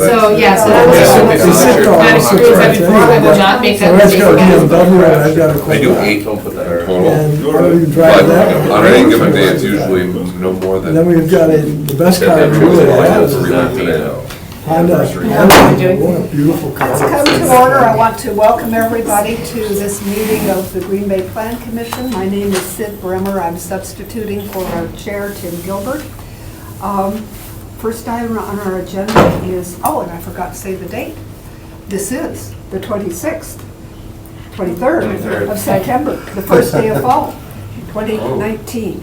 So, yeah, so that will not make that So that's mistake got again. BMW, and I've got a I do Corvette. 8 total. And But you drive that. on any given day, it's usually no more And than. then we've got the best car we really have is a Honda. What a beautiful car. Let's come to order. I want to welcome everybody to this meeting of the Green Bay Plan Commission. My name is Sid Bremer. I'm substituting for our chair, Tim Gilbert. First item on our agenda is, and I forgot to say the date. This is the 23rd of September, the first day of fall, 2019.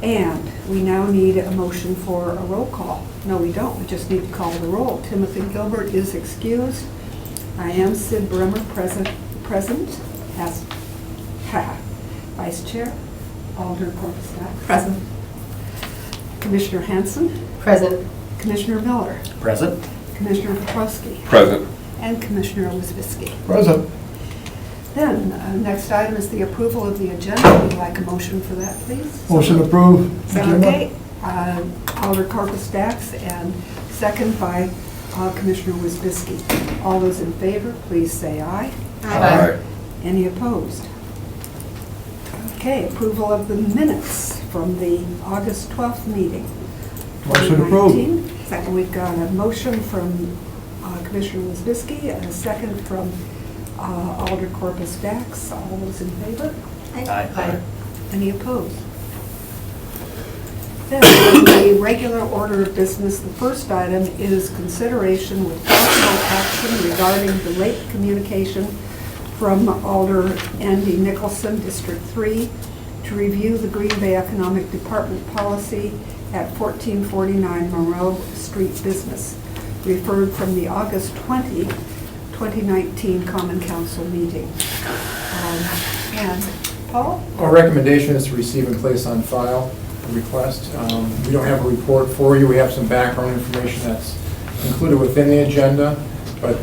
And we now need a motion for a roll call. No, we don't. We just need to call the roll. Timothy Gilbert is excused. I am Sid Bremer, present as Vice Chair. Alder Corpustak. Present. Commissioner Hanson. Present. Commissioner Miller. Present. Commissioner Petrosky. Present. And Commissioner Olszewski. Present. Then, next item is the approval of the agenda. Would you like a motion for that, please? Motion approved. Okay. Alder Corpustak and second by Commissioner Olszewski. All those in favor, please say aye. Aye. Any opposed? Okay, approval of the minutes from the August 12th meeting. Motion approved. 2019. Second, we've got a motion from Commissioner Olszewski and a second from Alder Corpustak. All those in favor? Aye. Any opposed? Then, in the regular order of business, the first item is consideration with possible action regarding the late communication from Alder Andy Nicholson, District 3, to review the Green Bay Economic Department policy at 1449 Monroe Street Business, referred from the August 20, 2019 Common Council meeting. And Paul? Our recommendation is to receive and place on file the request. We don't have a report for you. We have some background information that's included within the agenda, but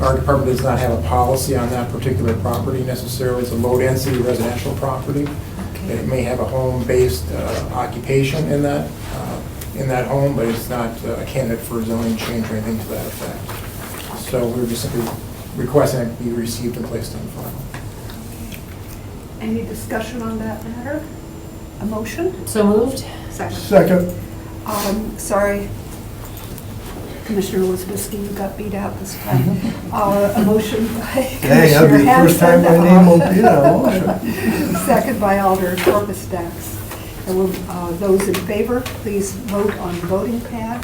our department does not have a policy on that particular property necessarily. It's a low-density residential property. Okay. It may have a home-based occupation in that home, but it's not a candidate for zoning change or anything to that effect. So we're just simply requesting it be received and placed on file. Any discussion on that matter? A motion? So moved? Second. Second. Sorry, Commissioner Olszewski, you got beat out this time. A motion by Dang, that'd be Commissioner the first time my Hanson. name won't be on a motion. Second by Alder Corpustak. And those in favor, please vote on the voting pad.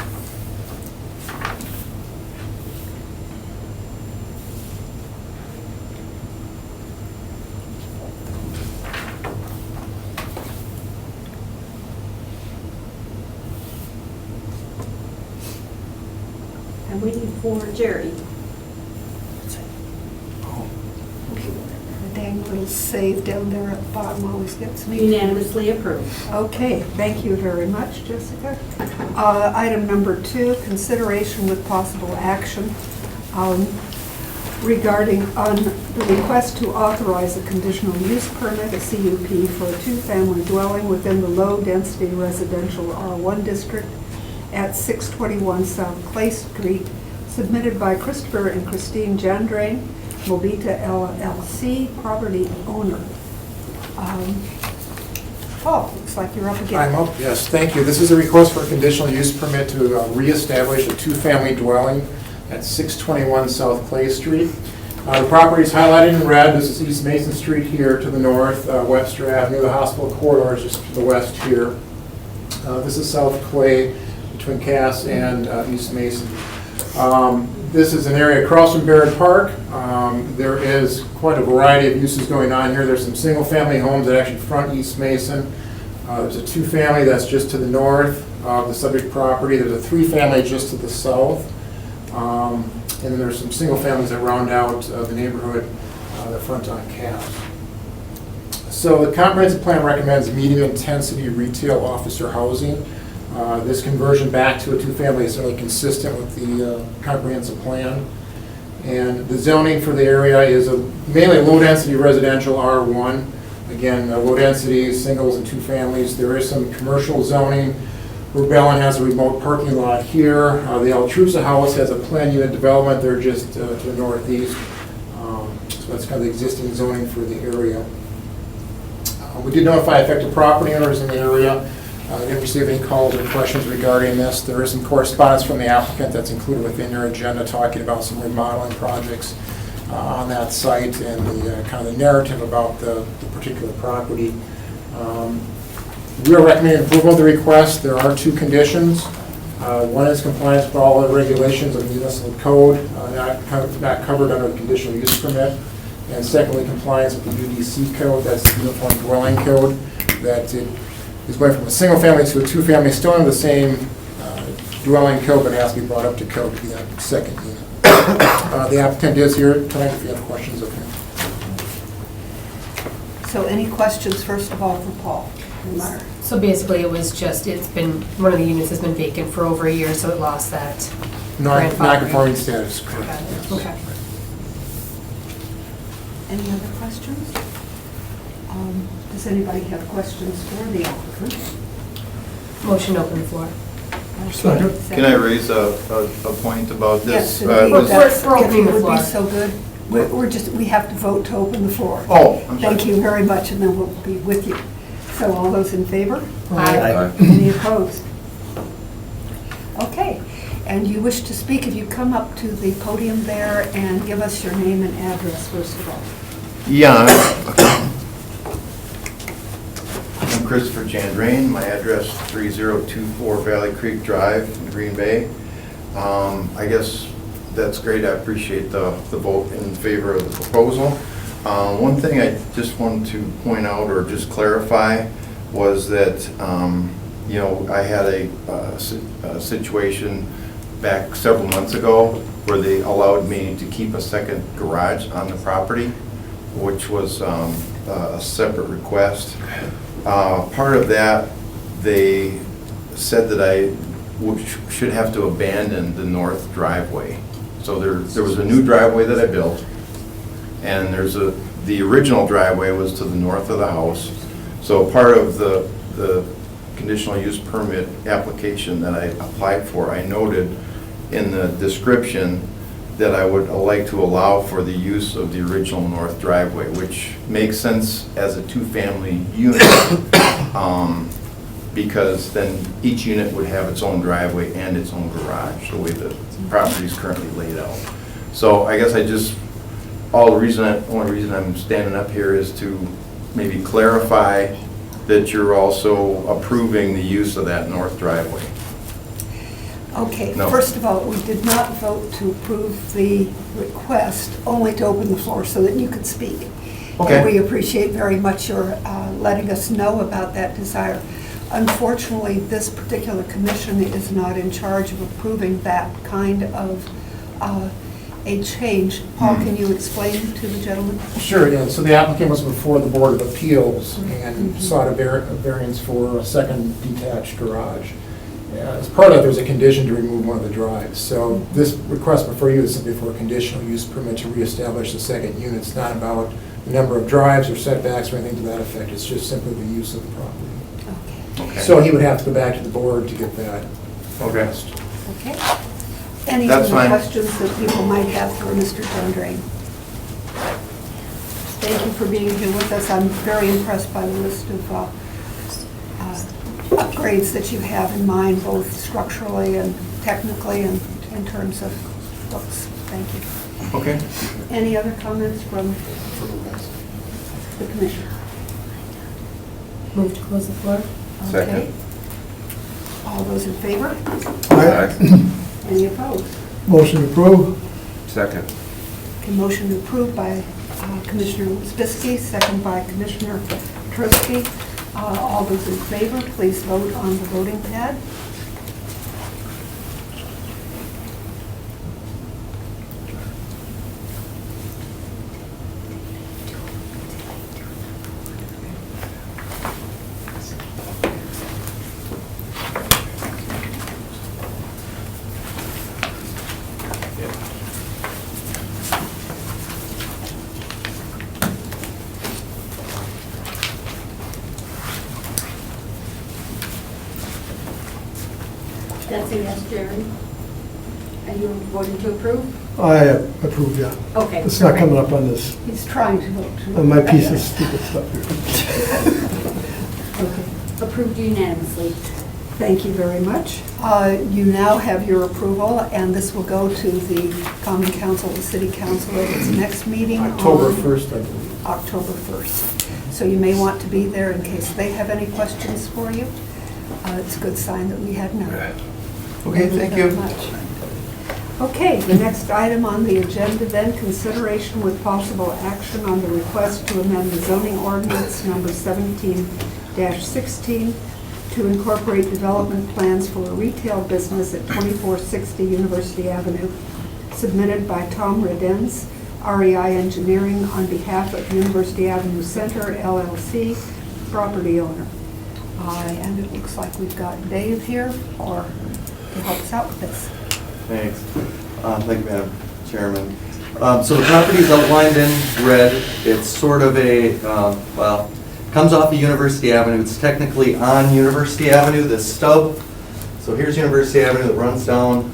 I'm waiting for Jerry. The dang little save down there at the bottom always gets me. Unanimously approved. Okay, thank you very much, Jessica. Item number 2, consideration with possible action regarding the request to authorize a conditional use permit, a CUP, for a 2-family dwelling within the low-density residential R1 district at 621 South Clay Street, submitted by Christopher and Christine Jandrain, Mobita LLC, property owner. Paul, looks like you're up again. I'm up, yes, thank you. This is a request for a conditional use permit to reestablish a 2-family dwelling at 621 South Clay Street. The property is highlighted in red. This is East Mason Street here to the north, Webster Avenue, the hospital corridor is just to the west here. This is South Clay between Cass and East Mason. This is an area across from Barrett Park. There is quite a variety of uses going on here. There's some single-family homes that actually front East Mason. There's a 2-family that's just to the north of the subject property. There's a 3-family just to the south. And then there's some single families that round out the neighborhood that front on Cass. So the comprehensive plan recommends medium-intensity retail officer housing. This conversion back to a 2-family is certainly consistent with the comprehensive plan. And the zoning for the area is mainly low-density residential R1. Again, low-density singles and 2 families. There is some commercial zoning Rebellin has a remote parking lot here. The Altrusa House has a planned unit development. They're just to the northeast. So that's kind of the existing zoning for the area. We did notify affected property owners in the area. Didn't receive any calls or questions regarding this. There is some correspondence from the applicant that's included within your agenda talking about some remodeling projects on that site and the kind of the narrative about the particular property. We are recommending approval of the request. There are two conditions. One is compliance with all the regulations of the municipal code, not covered under the conditional use permit. And secondly, compliance with the UDC code, that's the Uniform Dwelling Code, that it is going from a single family to a two-family, still under the same dwelling code, but it has to be brought up to code to be that second unit. The applicant is here tonight if you have questions of him. So any questions, first of all, for Paul? So basically, it was just, it's been, one of the units has been vacant for over a year, so it lost that. grandfathering. Non-conforming status, correct. Got it. yes. Okay. Any other questions? Does anybody have questions for the applicant? Motion to open the floor. Second. Can I raise a point about Yes, this? indeed. We're That's- opening if you the would floor. be so good. We're just, we have to vote to open the floor. Oh, I'm sorry. Thank you very much, and then we'll be with you. So all those in favor? Aye. Any opposed? Okay, and you wish to speak, if you come up to the podium there and give us your name and address first of all. Yeah, I'm Christopher Jandrain. My address 3024 Valley Creek Drive in Green Bay. I guess that's great. I appreciate the vote in favor of the proposal. One thing I just wanted to point out or just clarify was that, you know, I had a situation back several months ago where they allowed me to keep a second garage on the property, which was a separate request. Part of that, they said that I should have to abandon the north driveway. So there was a new driveway that I built, and the original driveway was to the north of the house. So part of the conditional use permit application that I applied for, I noted in the description that I would like to allow for the use of the original north driveway, which makes sense as a two-family unit, because then each unit would have its own driveway and its own garage, the way the property is currently laid out. So I guess only reason I'm standing up here is to maybe clarify that you're also approving the use of that north driveway. Okay, No. first of all, we did not vote to approve the request, only to open the floor so that you could speak. Okay. And we appreciate very much your letting us know about that desire. Unfortunately, this particular commission is not in charge of approving that kind of a change. Paul, can you explain to the gentleman? Sure, yeah. So the applicant was before the Board of Appeals and sought a variance for a second detached garage. As part of that, there's a condition to remove one of the drives. So this request before you is simply for a conditional use permit to reestablish the second unit. It's not about the number of drives or setbacks or anything to that effect. It's just simply the use of the property. Okay. Okay. So he would have to go back to the board to get that addressed. Okay. Any That's other fine. questions that people might have for Mr. Jandrain? Thank you for being here with us. I'm very impressed by the list of upgrades that you have in mind, both structurally and technically and in terms of looks. Thank you. Okay. Any other comments from the commission? Move to close the floor. Second. Okay. All those in favor? Aye. Any opposed? Motion approved. Second. Okay, motion approved by Commissioner Spisky, second by Commissioner Trosky. All those in favor, please vote on the voting pad. say yes, Jerry? And you're voting to approve? I approve, yeah. Okay. It's not coming up on this, He's trying to vote. on my piece of stupid stuff here. Okay. Approved unanimously. Thank you very much. You now have your approval, and this will go to the Common Council, the City Council at its next meeting October on 1st, I believe. October 1st. So you may want to be there in case they have any questions for you. It's a good sign that we had none. Okay, thank you. very much. Okay, the next item on the agenda then, consideration with possible action on the request to amend the zoning ordinance number 17-16 to incorporate development plans for a retail business at 2460 University Avenue, submitted by Tom Redens, REI Engineering, on behalf of University Avenue Center LLC, property owner. And it looks like we've got Dave here to help us out with this. Thanks. Thank you, Madam Chairman. So the property is outlined in red. It's sort of a, well, comes off of University Avenue. It's technically on University Avenue, this stub. So here's University Avenue that runs down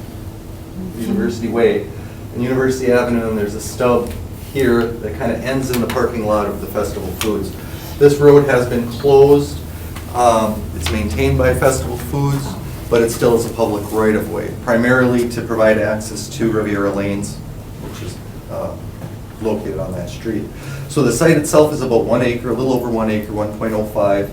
University Way. And University Avenue, and there's a stub here that kind of ends in the parking lot of the Festival Foods. This road has been closed. It's maintained by Festival Foods, but it still is a public right-of-way, primarily to provide access to Riviera Lanes, which is located on that street. So the site itself is about 1 acre, a little over 1 acre, 1.05.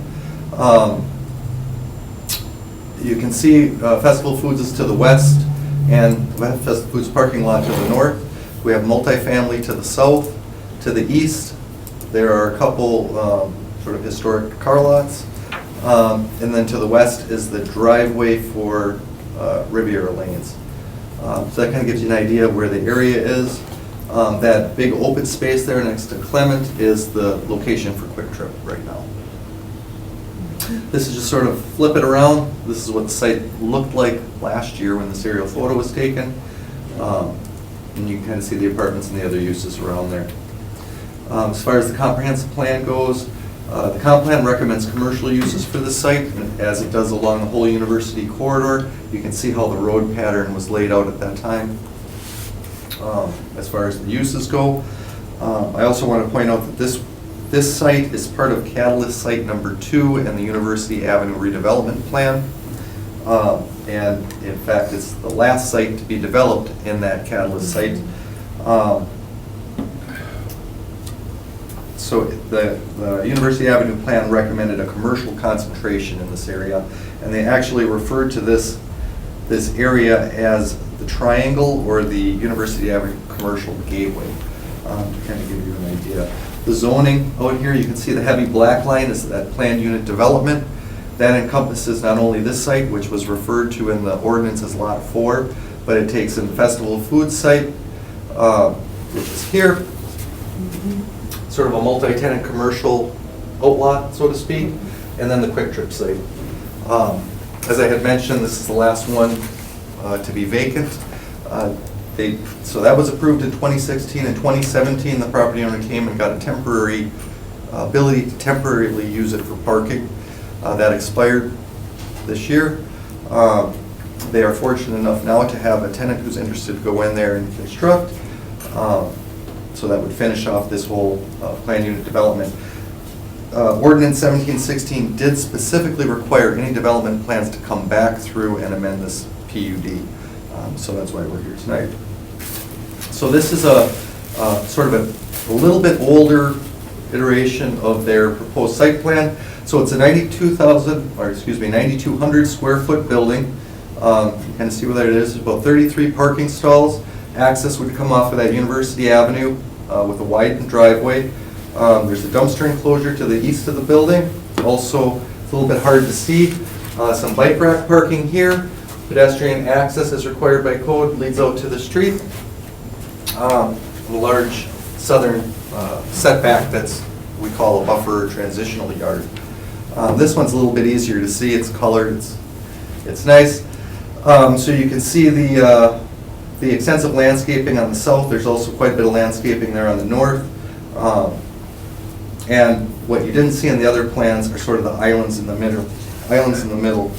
You can see Festival Foods is to the west, and Festival Foods parking lot to the north. We have multifamily to the south. To the east, there are a couple sort of historic car lots. And then to the west is the driveway for Riviera Lanes. So that kind of gives you an idea of where the area is. That big open space there next to Clement is the location for Quick Trip right now. This is just sort of flip it around. This is what the site looked like last year when the serial photo was taken. And you can kind of see the apartments and the other uses around there. As far as the comprehensive plan goes, the comp plan recommends commercial uses for this site, as it does along the whole university corridor. You can see how the road pattern was laid out at that time. As far as the uses go, I also want to point out that this site is part of Catalyst Site number 2 and the University Avenue redevelopment plan. And in fact, it's the last site to be developed in that Catalyst site. So the University Avenue plan recommended a commercial concentration in this area, and they actually referred to this area as the triangle or the University Avenue Commercial Gateway, to kind of give you an idea. The zoning out here, you can see the heavy black line is that planned unit development. That encompasses not only this site, which was referred to in the ordinance as Lot 4, but it takes in the Festival Foods site, which is here, sort of a multi-tenant commercial outlot, so to speak, and then the Quick Trip site. As I had mentioned, this is the last one to be vacant. So that was approved in 2016. In 2017, the property owner came and got a temporary ability to temporarily use it for parking. That expired this year. They are fortunate enough now to have a tenant who's interested to go in there and construct. So that would finish off this whole planned unit development. Ordinance 1716 did specifically require any development plans to come back through and amend this PUD. So that's why we're here tonight. So this is a sort of a little bit older iteration of their proposed site plan. So it's a 9,200 square foot building. You kind of see where that is. There's about 33 parking stalls. Access would come off of that University Avenue with a widened driveway. There's a dumpster enclosure to the east of the building. Also, it's a little bit hard to see. Some bike rack parking here. Pedestrian access as required by code leads out to the street. A large southern setback that's we call a buffer or transitional yard. This one's a little bit easier to see. It's colored. It's nice. So you can see the extensive landscaping on the south. There's also quite a bit of landscaping there on the north. And what you didn't see in the other plans are sort of the islands in the middle islands in the middle.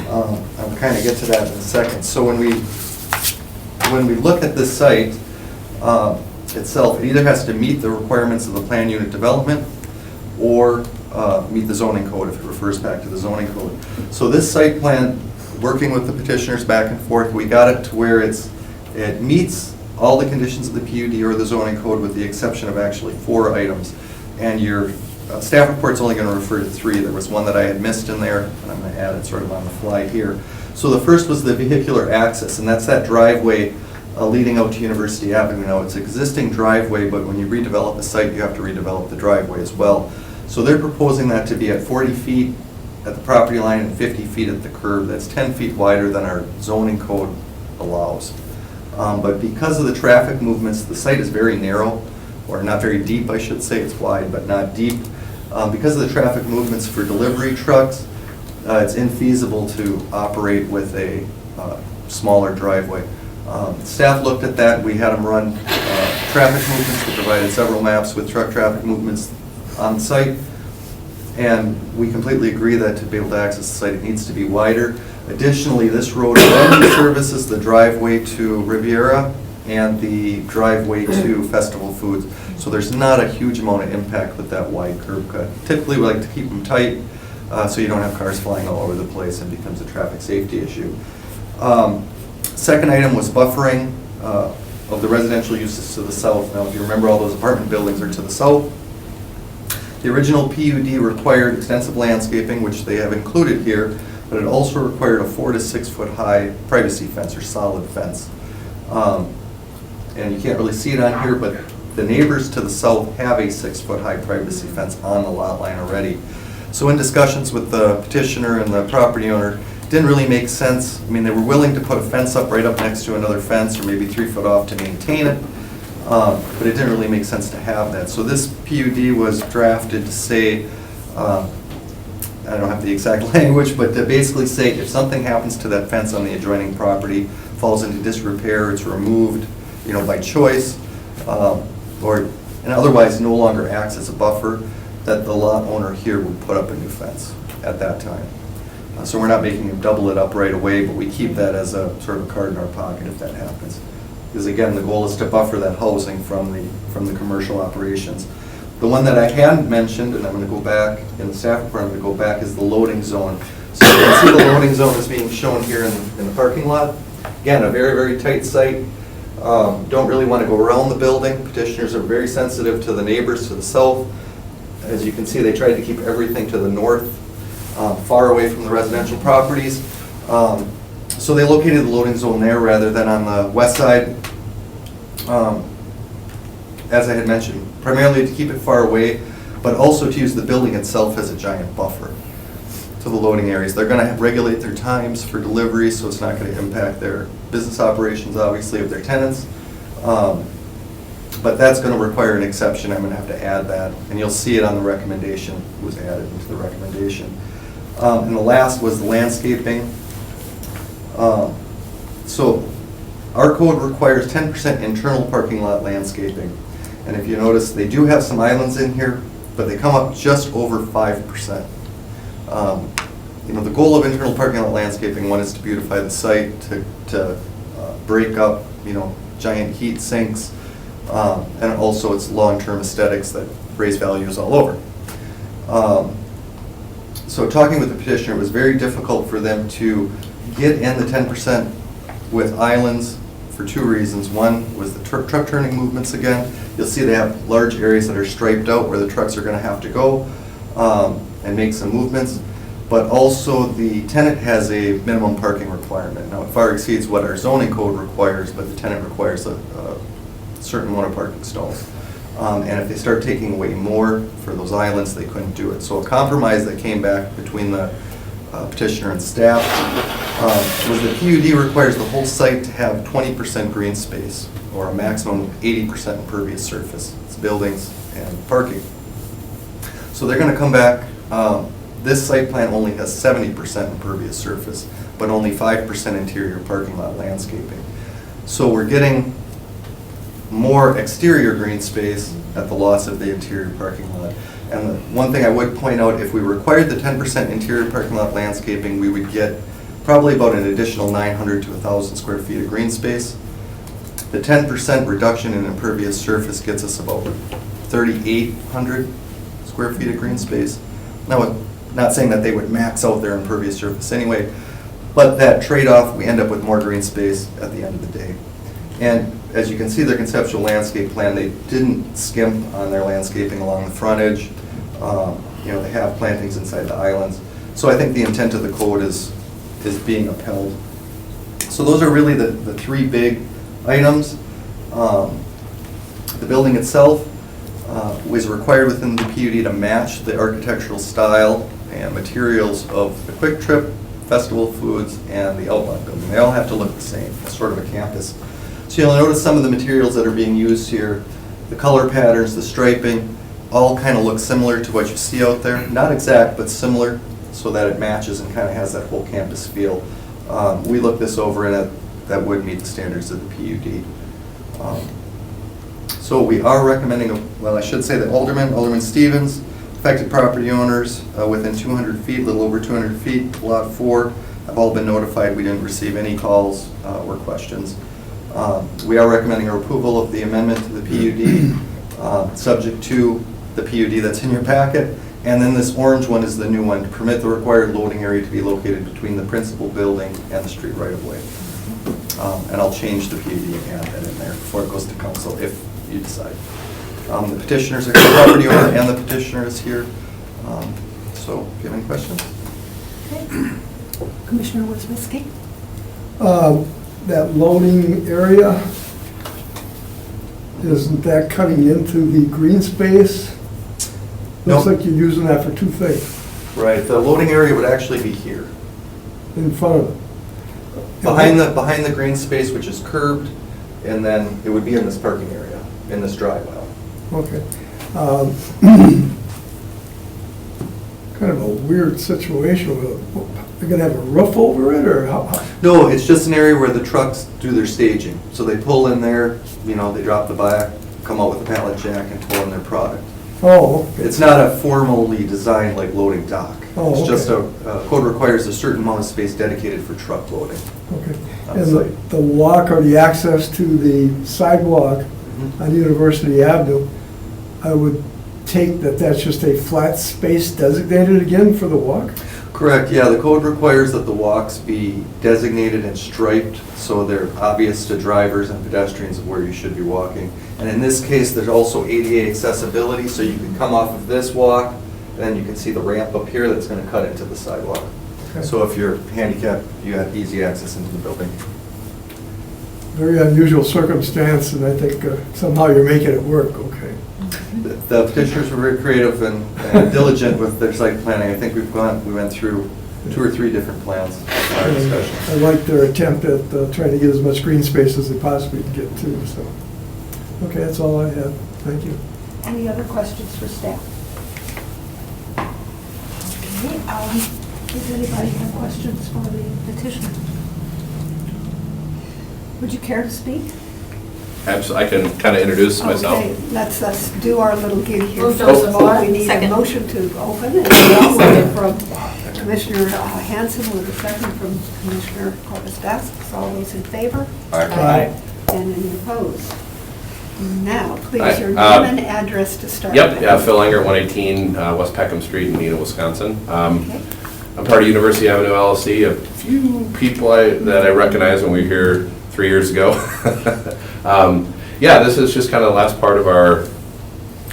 I'll kind of get to that in a second. So when we look at this site itself, it either has to meet the requirements of the plan unit development or meet the zoning code if it refers back to the zoning code. So this site plan, working with the petitioners back and forth, we got it to where it meets all the conditions of the PUD or the zoning code with the exception of actually 4 items. And your staff report's only going to refer to 3. There was one that I had missed in there, and I'm going to add it sort of on the fly here. So the first was the vehicular access, and that's that driveway leading out to University Avenue. Now, it's existing driveway, but when you redevelop a site, you have to redevelop the driveway as well. So they're proposing that to be at 40 feet at the property line and 50 feet at the curb. That's 10 feet wider than our zoning code allows. But because of the traffic movements, the site is very narrow, or not very deep, I should say. It's wide, but not deep. Because of the traffic movements for delivery trucks, it's infeasible to operate with a smaller driveway. Staff looked at that. We had them run traffic movements. We provided several maps with truck traffic movements on site. And we completely agree that to be able to access the site, it needs to be wider. Additionally, this road only services the driveway to Riviera and the driveway to Festival Foods. So there's not a huge amount of impact with that wide curb cut. Typically, we like to keep them tight so you don't have cars flying all over the place and becomes a traffic safety issue. Second item was buffering of the residential uses to the south. Now, if you remember, all those apartment buildings are to the south. The original PUD required extensive landscaping, which they have included here, but it also required a 4 to 6 foot high privacy fence or solid fence. And you can't really see it on here, but the neighbors to the south have a 6 foot high privacy fence on the lot line already. So in discussions with the petitioner and the property owner, it didn't really make sense. I mean, they were willing to put a fence up right up next to another fence, or maybe 3 foot off to maintain it. But it didn't really make sense to have that. So this PUD was drafted to say, I don't have the exact language, but to basically say if something happens to that fence on the adjoining property, falls into disrepair, it's removed, by choice, and otherwise no longer acts as a buffer, that the lot owner here would put up a new fence at that time. So we're not making them double it up right away, but we keep that as a sort of a card in our pocket if that happens. Because again, the goal is to buffer that housing from the commercial operations. The one that I hadn't mentioned, and I'm going to go back in the staff report, I'm going to go back, is the loading zone. So you can see the loading zone is being shown here in the parking lot. Again, a very, very tight site. Don't really want to go around the building. Petitioners are very sensitive to the neighbors to the south. As you can see, they tried to keep everything to the north, far away from the residential properties. So they located the loading zone there rather than on the west side. As I had mentioned, primarily to keep it far away, but also to use the building itself as a giant buffer to the loading areas. They're going to regulate their times for delivery, so it's not going to impact their business operations, obviously, of their tenants. But that's going to require an exception. I'm going to have to add that, and you'll see it on the recommendation. It was added into the recommendation. And the last was the landscaping. So our code requires 10% internal parking lot landscaping. And if you notice, they do have some islands in here, but they come up just over 5%. The goal of internal parking lot landscaping, one is to beautify the site, to break up, giant heat sinks, and also it's long-term aesthetics that raise values all over. So talking with the petitioner, it was very difficult for them to get in the 10% with islands for 2 reasons. One was the truck turning movements again. You'll see they have large areas that are striped out where the trucks are going to have to go and make some movements. But also the tenant has a minimum parking requirement. Now it far exceeds what our zoning code requires, but the tenant requires a certain amount of parking stalls. And if they start taking away more for those islands, they couldn't do it. So a compromise that came back between the petitioner and staff was the PUD requires the whole site to have 20% green space or a maximum of 80% impervious surface. It's buildings and parking. So they're going to come back. This site plan only has 70% impervious surface, but only 5% interior parking lot landscaping. So we're getting more exterior green space at the loss of the interior parking lot. And the one thing I would point out, if we required the 10% interior parking lot landscaping, we would get probably about an additional 900 to 1,000 square feet of green space. The 10% reduction in impervious surface gets us about 3,800 square feet of green space. Now, not saying that they would max out their impervious surface anyway, but that trade-off, we end up with more green space at the end of the day. And as you can see, their conceptual landscape plan, they didn't skimp on their landscaping along the frontage. They have plantings inside the islands. So I think the intent of the code is being upheld. So those are really the three big items. The building itself was required within the PUD to match the architectural style and materials of the Quick Trip, Festival Foods, and the Outlaw Building. They all have to look the same. It's sort of a campus. So you'll notice some of the materials that are being used here, the color patterns, the striping, all kind of look similar to what you see out there. Not exact, but similar, so that it matches and kind of has that whole campus feel. We looked this over and that would meet the standards of the PUD. So we are recommending, I should say that Alderman Stevens, affected property owners within 200 feet, a little over 200 feet, Lot 4, have all been notified. We didn't receive any calls or questions. We are recommending approval of the amendment to the PUD, subject to the PUD that's in your packet. And then this orange one is the new one, to permit the required loading area to be located between the principal building and the street right-of-way. And I'll change the PUD and add that in there before it goes to council if you decide. The petitioners are the property owner and the petitioner is here. So if you have any questions? Commissioner Wojcicki? That loading area, isn't that cutting into the green space? Looks Nope. like you're using that for two things, Right, the loading area would actually be here. in front of it. Behind the green space, which is curbed, and then it would be in this parking area, in this drive aisle. Okay. Kind of a weird situation. They're gonna have a roof over it, or how? No, it's just an area where the trucks do their staging. So they pull in there, they drop the back, come out with a pallet jack and pull in their product. Oh, okay. It's not a formally designed like loading dock. Oh, It's just okay. code requires a certain amount of space dedicated for truck loading. Okay. On And site. the walk or the access to the sidewalk Mhm. on University Avenue, I would take that that's just a flat space designated again for the walk? Correct, yeah, the code requires that the walks be designated and striped so they're obvious to drivers and pedestrians of where you should be walking. And in this case, there's also ADA accessibility, so you can come off of this walk, and then you can see the ramp up here that's gonna cut into the sidewalk. Okay. So if you're handicapped, you have easy access into the building. Very unusual circumstance, and I think somehow you're making it work, okay. The petitioners were very creative and diligent with their site planning. I think we went through 2 or 3 different plans in our discussion. I like their attempt at trying to get as much green space as they possibly can get to, so. Okay, that's all I have. Thank you. Any other questions for staff? Okay, does anybody have questions for the petitioner? Would you care to speak? Absolutely, I can kind of introduce myself. Okay, let's do our little gig here. Move to First of all, open. we need a Second. motion to open, and we also from Commissioner Hanson with a second from Commissioner Corvus-Dastis. All those in favor? Aye. And any opposed? Now, please, Aye. your name and address to start with. Yep, yeah, Phil Enger, 118 West Peckham Street in Neenah, Wisconsin. Okay. I'm part of University Avenue LLC. A few people that I recognize when we were here 3 years ago. Yeah, this is just kind of the last part of our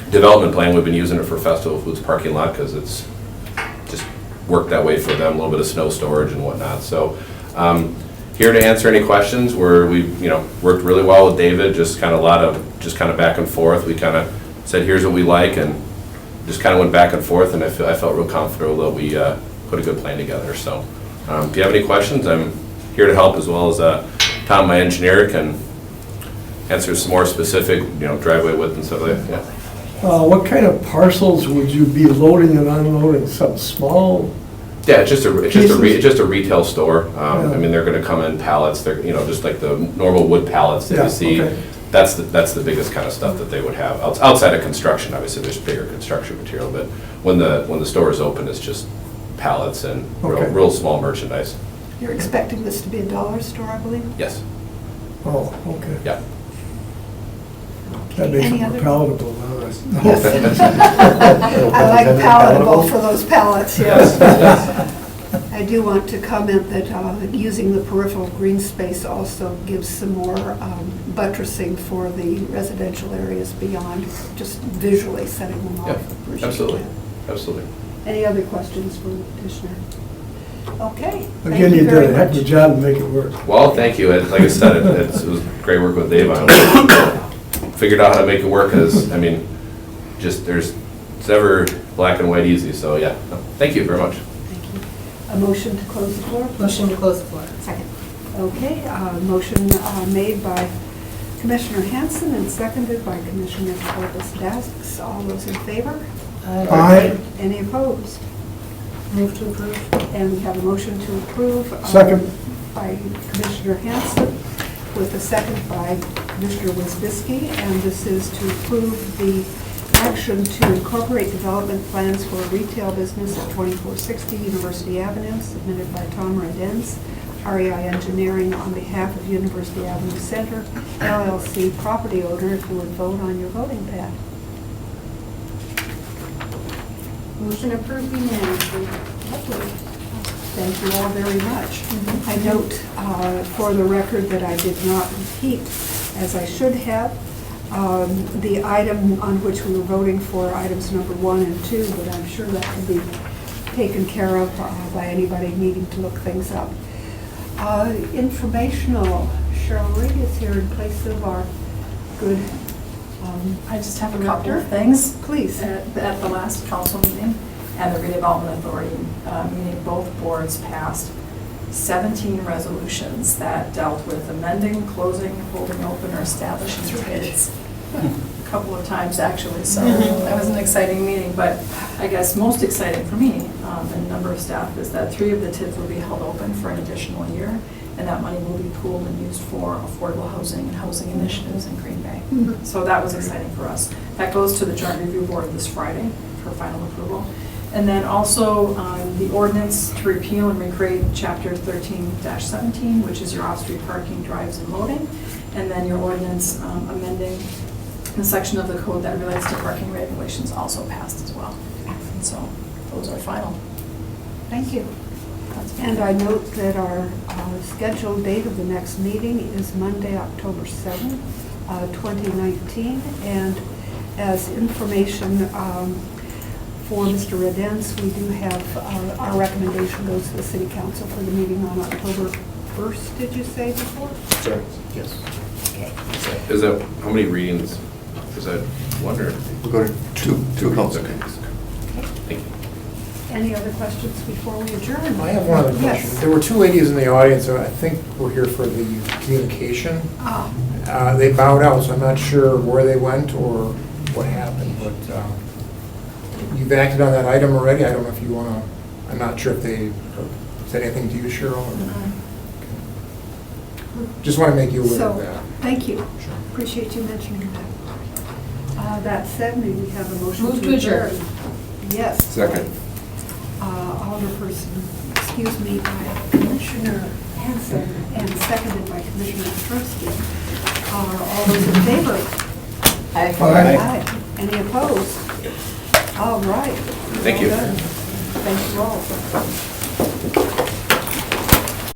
development plan. We've been using it for Festival Foods parking lot because it's just worked that way for them, a little bit of snow storage and whatnot. So here to answer any questions. We've worked really well with David, just kind of back and forth. We kind of said, here's what we like, and just kind of went back and forth, and I felt real comfortable that we put a good plan together. So if you have any questions, I'm here to help, as well as Tom, my engineer, can answer some more specific, driveway width and stuff like that. Yeah. What kind of parcels would you be loading and unloading? Something small? Yeah, it's just a retail store. I mean, they're gonna come in pallets, they're, just like the normal wood pallets that Yeah, you see. okay. That's the biggest kind of stuff that they would have. Outside of construction, obviously, there's bigger construction material, but when the store is open, it's just pallets and Okay. real small merchandise. You're expecting this to be a dollar store, I believe? Yes, Oh, okay. yeah. That makes it Any more other- palatable, all right. Yes. I like palatable for those pallets, yes. I do want to comment that using the peripheral green space also gives some more buttressing for the residential areas beyond, just visually setting them Yeah, off. Appreciate absolutely, that. absolutely. Any other questions for the petitioner? Okay. thank Again, you very did a heck of a much. job to make it work. Well, thank you. Like I said, it was great work with Dave on it. Figured out how to make it work, because, I mean, it's never black and white easy, so yeah. No, thank you very much. Thank you. A motion to close the floor? Motion to close the floor. Second. Okay, motion made by Commissioner Hanson and seconded by Commissioner Corpus Dasks. All those in favor? Aye. Any opposed? Move to approve. And we have a motion to approve. Second. By Commissioner Hanson, with a second by Commissioner Wisbisky, and this is to approve the action to incorporate development plans for a retail business at 2460 University Avenue, submitted by Tom Redens, REI Engineering, on behalf of University Avenue Center, LLC property owner. If you would vote on your voting pad. Motion approved unanimously. Thank you all very much. I note for the record that I did not repeat, as I should have, the item on which we were voting for, items number 1 and 2, but I'm sure that can be taken care of by anybody needing to look things up. Informational, Cheryl Reed is here in place of our good I just have a couple of things. Please. At the last council meeting and the redevelopment authority meeting, both boards passed 17 resolutions that dealt with amending, closing, holding open, or establishing bids. A couple of times, actually, so that was an exciting meeting. But I guess most exciting for me and a number of staff is that 3 of the TIDs will be held open for an additional year, and that money will be pooled and used for affordable housing and housing initiatives in Green Bay. So that was exciting for us. That goes to the Joint Review Board this Friday for final approval. And then also the ordinance to repeal and recreate Chapter 13-17, which is your off-street parking, drives, and loading. And then your ordinance amending the section of the code that relates to parking regulations also passed as well. And so those are final. Thank you. And I note that our scheduled date of the next meeting is Monday, October 7th, 2019. And as information for Mr. Redens, we do have, our recommendation goes to the City Council for the meeting on October 1st, did you say before? Sorry, yes. Okay. Is that, how many readings? Because I wonder. We'll go to two council Okay. meetings. Thank you. Any other questions before we adjourn? I have one other question. Yes. There were 2 ladies in the audience, so I think we're here for the communication. They bowed out, so I'm not sure where they went or what happened, but you've acted on that item already. I don't know if you want to, I'm not sure if they said anything to you, Cheryl. or- Just want to make you aware So, of that. thank you. Sure. Appreciate you mentioning that. That said, may we have a motion Move to to adjourn. adjourn? Yes. Second. Alderperson, excuse me, by Commissioner Hanson and seconded by Commissioner Ostrowski. All those in favor? Aye. Aye. Any opposed? All right. Thank you. Well done. Thank you all.